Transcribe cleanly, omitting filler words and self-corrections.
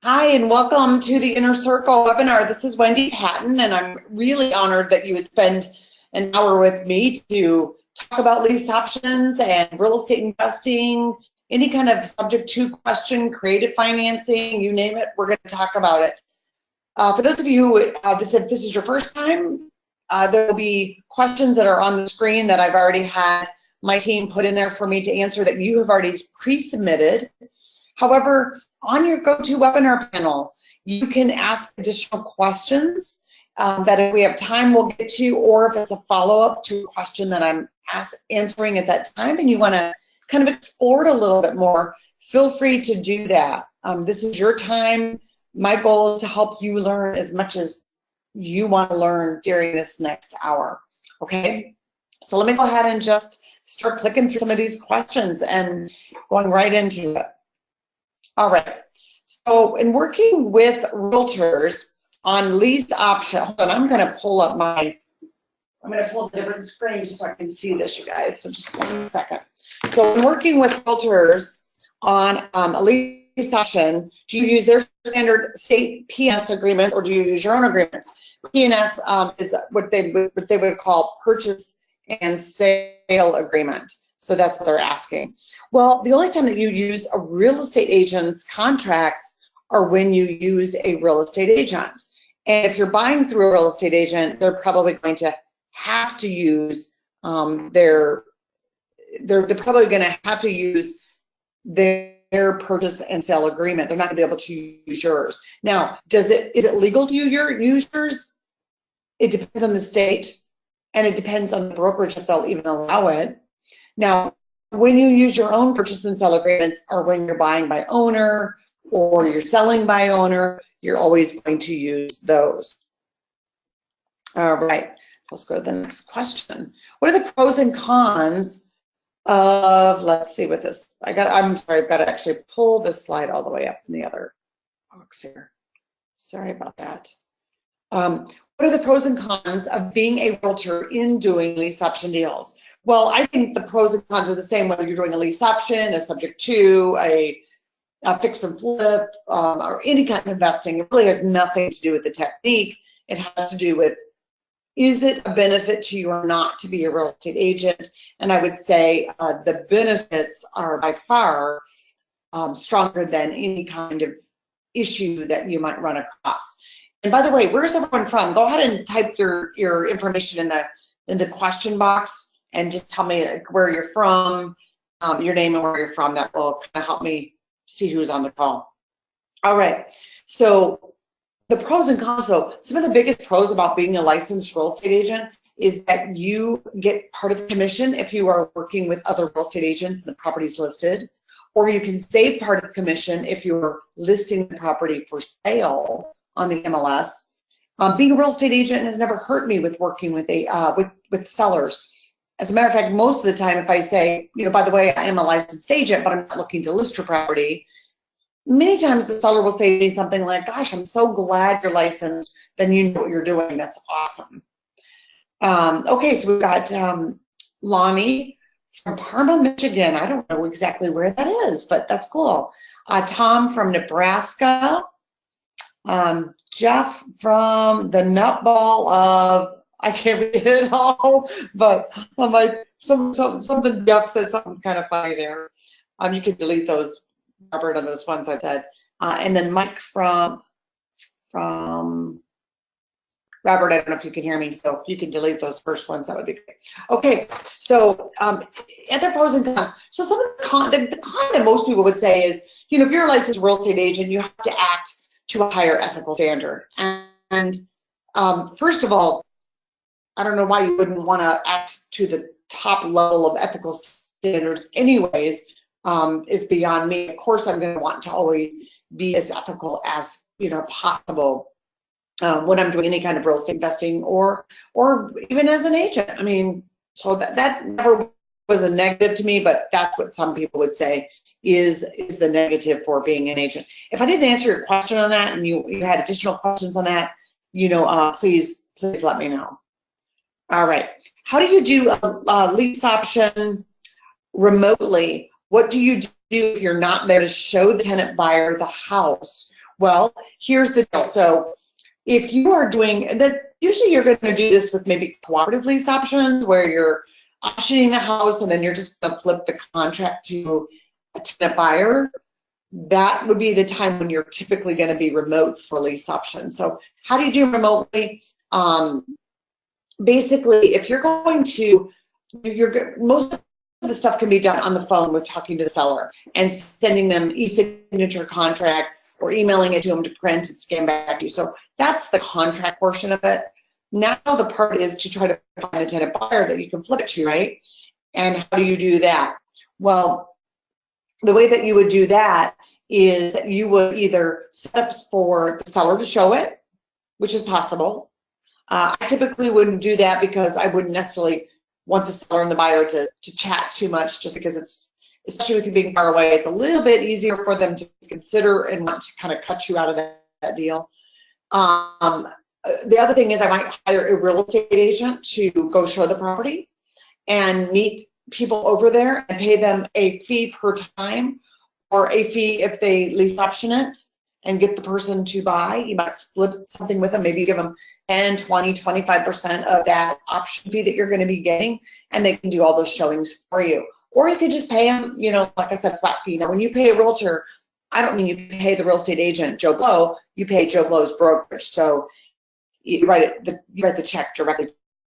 Hi, and welcome to the Inner Circle webinar. This is Wendy Patton, and I'm really honored that you would spend an hour with me to talk about lease options and real estate investing, any kind of subject to question, creative financing, you name it, we're going to talk about it. For those of you who, if this is your first time, there will be questions that are on the screen that I've already had my team put in there for me to answer that you have already pre-submitted. However, on your GoToWebinar panel, you can ask additional questions that if we have time we'll get to, or if it's a follow-up to a question that I'm answering at that time and you want to kind of explore it a little bit more, feel free to do that. This is your time. My goal is to help you learn as much as you want to learn during this next hour, okay? So let me go ahead and just start clicking through some of these questions and going right into it. All right, so in working with realtors on lease option, hold on, I'm going to pull up I'm going to pull up a different screen so I can see this, you guys, so just 1 second. So in working with realtors on a lease option, do you use their standard state P&S agreement or do you use your own agreements? P&S is what they would call purchase and sale agreement. So that's what they're asking. Well, the only time that you use a real estate agent's contracts are when you use a real estate agent. And if you're buying through a real estate agent, they're probably going to have to use they're probably going to have to use their purchase and sale agreement. They're not going to be able to use yours. Now, is it legal to use yours? It depends on the state, and it depends on the brokerage if they'll even allow it. Now, when you use your own purchase and sell agreements or when you're buying by owner or you're selling by owner, you're always going to use those. All right, let's go to the next question. What are the pros and cons of, let's see what this, I'm sorry, I've got to actually pull this slide all the way up in the other box here. Sorry about that. What are the pros and cons of being a realtor in doing lease option deals? Well, I think the pros and cons are the same whether you're doing a lease option, a subject to, a fix and flip, or any kind of investing. It really has nothing to do with the technique. It has to do with, is it a benefit to you or not to be a real estate agent? And I would say the benefits are by far stronger than any kind of issue that you might run across. And by the way, where's everyone from? Go ahead and type your information in the question box. And just tell me where you're from, your name and where you're from. That will kind of help me see who's on the call. All right, so the pros and cons, though, some of the biggest pros about being a licensed real estate agent is that you get part of the commission if you are working with other real estate agents and the property's listed, or you can save part of the commission if you're listing the property for sale on the MLS. Being a real estate agent has never hurt me with working with sellers. As a matter of fact, most of the time, if I say, by the way, I am a licensed agent, but I'm not looking to list your property, many times the seller will say to me something like, gosh, I'm so glad you're licensed, then you know what you're doing. That's awesome. Okay, so we've got Lonnie from Parma, Michigan. I don't know exactly where that is, but that's cool. Tom from Nebraska. Jeff from the nutball of, I can't read it all, but I'm like, something Jeff said something kind of funny there. You can delete those, Robert, on those ones I said. And then Mike from Robert, I don't know if you can hear me, so if you can delete those first ones, that would be great. Okay, so other pros and cons. So some of the con that most people would say is, if you're a licensed real estate agent, you have to act to a higher ethical standard. And first of all, I don't know why you wouldn't want to act to the top level of ethical standards anyways, is beyond me. Of course, I'm going to want to always be as ethical as possible when I'm doing any kind of real estate investing or even as an agent. I mean, so that never was a negative to me, but that's what some people would say is the negative for being an agent. If I didn't answer your question on that and you had additional questions on that, please let me know. All right, how do you do a lease option remotely? What do you do if you're not there to show the tenant buyer the house Well, here's the deal. So if you are doing that, usually you're going to do this with maybe cooperative lease options where you're optioning the house and then you're just going to flip the contract to a tenant buyer. That would be the time when you're typically going to be remote for lease option. So how do you do remotely? Basically, if you're going to, most of the stuff can be done on the phone with talking to the seller and sending them e-signature contracts or emailing it to them to print and scan back to you. So that's the contract portion of it. Now the part is to try to find a tenant buyer that you can flip it to, right? And how do you do that? Well, the way that you would do that is you would either set up for the seller to show it, which is possible. I typically wouldn't do that because I wouldn't necessarily want the seller and the buyer to chat too much, just because it's, especially with you being far away, it's a little bit easier for them to consider and want to kind of cut you out of that deal. The other thing is I might hire a real estate agent to go show the property and meet people over there and pay them a fee per time or a fee if they lease option it and get the person to buy. You might split something with them, maybe you give them 10, 20, 25% of that option fee that you're going to be getting, and they can do all those showings for you. Or you could just pay them, you know, like I said, flat fee. Now, when you pay a realtor, I don't mean you pay the real estate agent, Joe Blow, you pay Joe Blow's brokerage. So you write the check directly